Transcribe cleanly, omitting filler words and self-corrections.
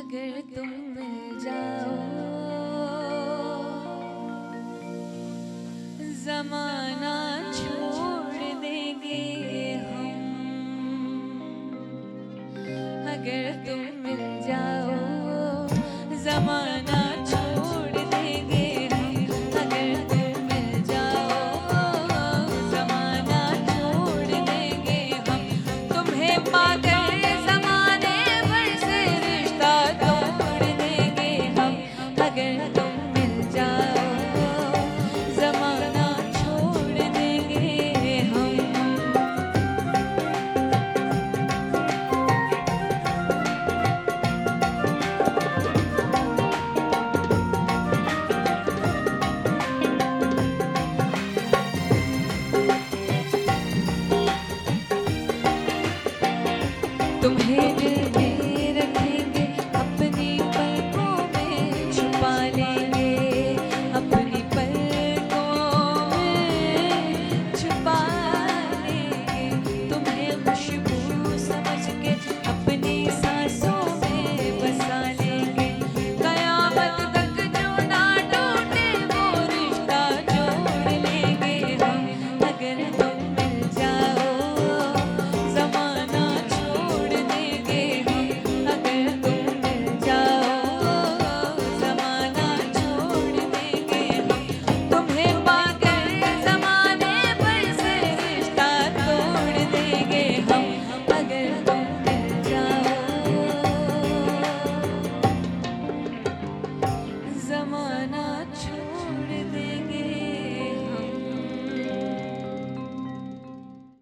अगर तुम मिल जाओ ज़माना छोड़ देंगे हम। अगर तुम मिल जाओ ज़माना छोड़ देंगे हम। अगर तुम मिल जाओ ज़माना छोड़ देंगे हम। तुम्हें पाकर ज़माने भर से रिश्ता तोड़ देंगे हम। अगर तुम मिल जाओ ज़माना छोड़ देंगे हम। तुम्हें